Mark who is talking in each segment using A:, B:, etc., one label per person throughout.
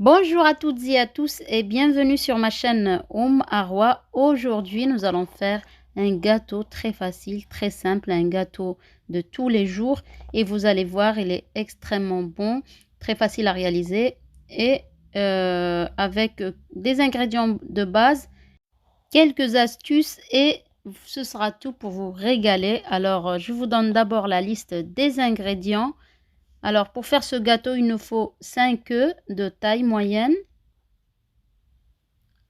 A: Bonjour à toutes et à tous et bienvenue sur ma chaîne Arwa. Aujourd'hui, nous allons faire un gâteau très facile, très simple, un gâteau de tous les jours. Et vous allez voir, il est extrêmement bon, très facile à réaliser et avec des ingrédients de base, quelques astuces et ce sera tout pour vous régaler. Alors, je vous donne d'abord la liste des ingrédients. Alors, pour faire ce gâteau, il nous faut 5 œufs de taille moyenne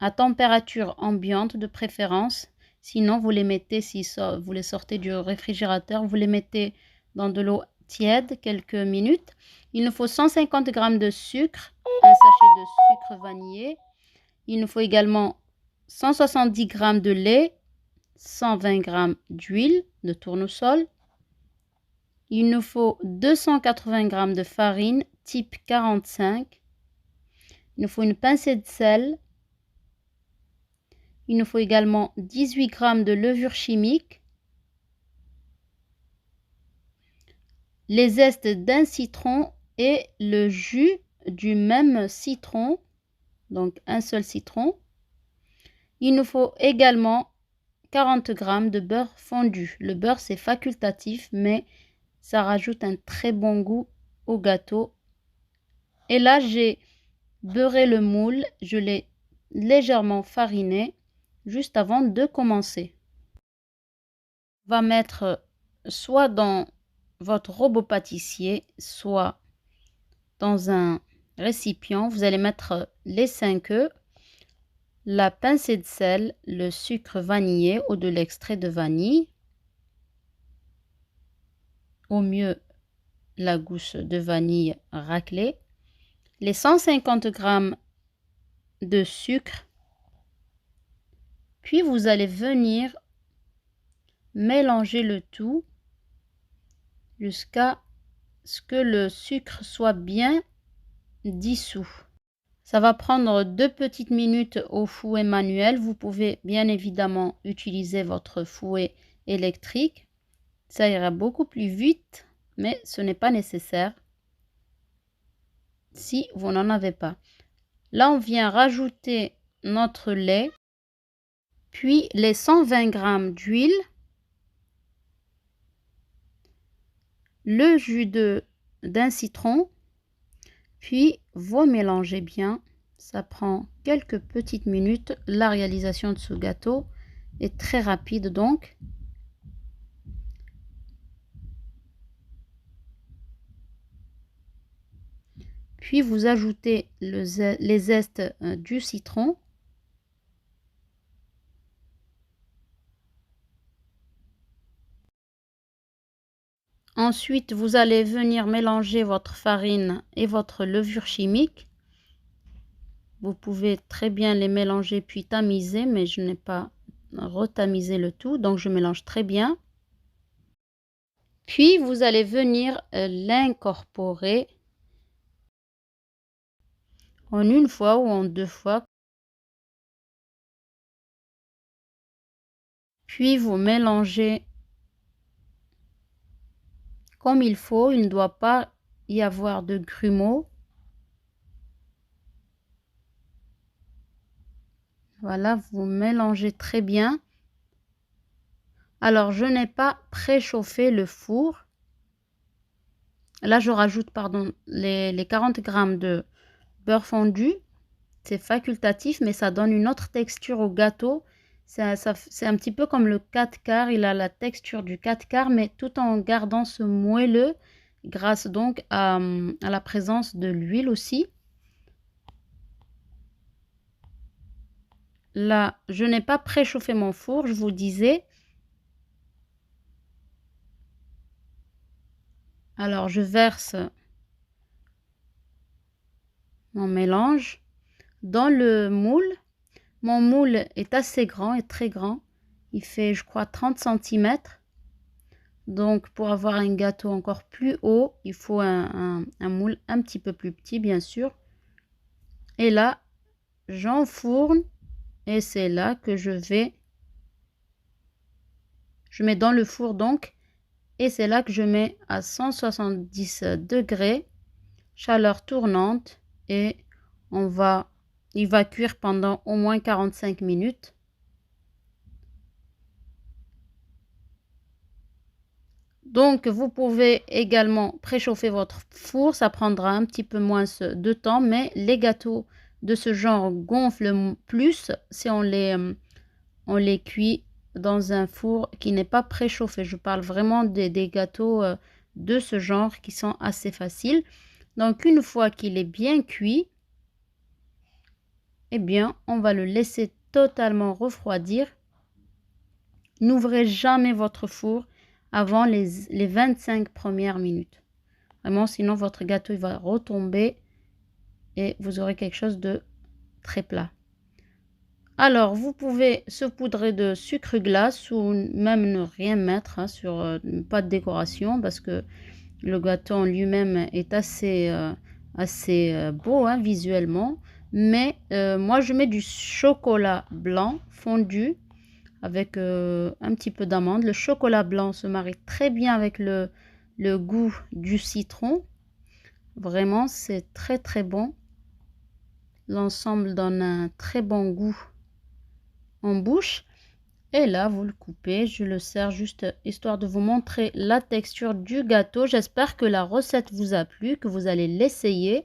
A: à température ambiante de préférence. Sinon, vous les mettez, si vous les sortez du réfrigérateur, vous les mettez dans de l'eau tiède quelques minutes. Il nous faut 150 g de sucre, un sachet de sucre vanillé. Il nous faut également 170 g de lait, 120 g d'huile de tournesol. Il nous faut 280 g de farine type 45. Il nous faut une pincée de sel. Il nous faut également 18 g de levure chimique, les zestes d'un citron et le jus du même citron, donc un seul citron. Il nous faut également 40 g de beurre fondu. Le beurre, c'est facultatif, mais ça rajoute un très bon goût au gâteau. Et là, j'ai beurré le moule, je l'ai légèrement fariné juste avant de commencer. On va mettre soit dans votre robot pâtissier, soit dans un récipient. Vous allez mettre les 5 œufs, la pincée de sel, le sucre vanillé ou de l'extrait de vanille, au mieux la gousse de vanille raclée, les 150 g de sucre, puis vous allez venir mélanger le tout jusqu'à ce que le sucre soit bien dissous. Ça va prendre 2 petites minutes au fouet manuel. Vous pouvez bien évidemment utiliser votre fouet électrique. Ça ira beaucoup plus vite, mais ce n'est pas nécessaire si vous n'en avez pas. Là, on vient rajouter notre lait, puis les 120 g d'huile, le jus d'un citron, puis vous mélangez bien. Ça prend quelques petites minutes. La réalisation de ce gâteau est très rapide donc. Puis vous ajoutez les zestes du citron. Ensuite, vous allez venir mélanger votre farine et votre levure chimique. Vous pouvez très bien les mélanger puis tamiser, mais je n'ai pas retamisé le tout, donc je mélange très bien. Puis vous allez venir l'incorporer en une fois ou en 2 fois. Puis vous mélangez comme il faut. Il ne doit pas y avoir de grumeaux. Voilà, vous mélangez très bien. Alors, je n'ai pas préchauffé le four. Là, je rajoute, pardon, les 40 g de beurre fondu. C'est facultatif, mais ça donne une autre texture au gâteau. C'est un petit peu comme le 4 quarts. Il a la texture du 4 quarts, mais tout en gardant ce moelleux, grâce donc à la présence de l'huile aussi. Là, je n'ai pas préchauffé mon four, je vous disais. Alors, je verse mon mélange dans le moule. Mon moule est assez grand et très grand. Il fait, je crois, 30 cm. Donc, pour avoir un gâteau encore plus haut, il faut un moule un petit peu plus petit, bien sûr. Et là, j'enfourne et c'est là que je mets dans le four donc. Et c'est là que je mets à 170 degrés, chaleur tournante, et il va cuire pendant au moins 45 minutes. Donc, vous pouvez également préchauffer votre four. Ça prendra un petit peu moins de temps, mais les gâteaux de ce genre gonflent plus si on les cuit dans un four qui n'est pas préchauffé. Je parle vraiment des gâteaux de ce genre qui sont assez faciles. Donc, une fois qu'il est bien cuit, eh bien, on va le laisser totalement refroidir. N'ouvrez jamais votre four avant les 25 premières minutes. Vraiment, sinon votre gâteau il va retomber et vous aurez quelque chose de très plat. Alors, vous pouvez saupoudrer de sucre glace ou même ne rien mettre sur pas de décoration parce que le gâteau en lui-même est assez beau visuellement. Mais moi, je mets du chocolat blanc fondu avec un petit peu d'amande. Le chocolat blanc se marie très bien avec le goût du citron. Vraiment, c'est très très bon. L'ensemble donne un très bon goût en bouche. Et là, vous le coupez. Je le sers juste histoire de vous montrer la texture du gâteau. J'espère que la recette vous a plu, que vous allez l'essayer.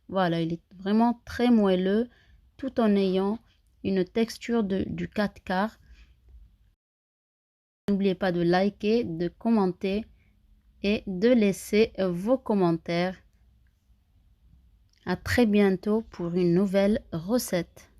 A: Voilà, il est vraiment très moelleux tout en ayant une texture du 4 quarts. N'oubliez pas de liker, de commenter et de laisser vos commentaires. À très bientôt pour une nouvelle recette.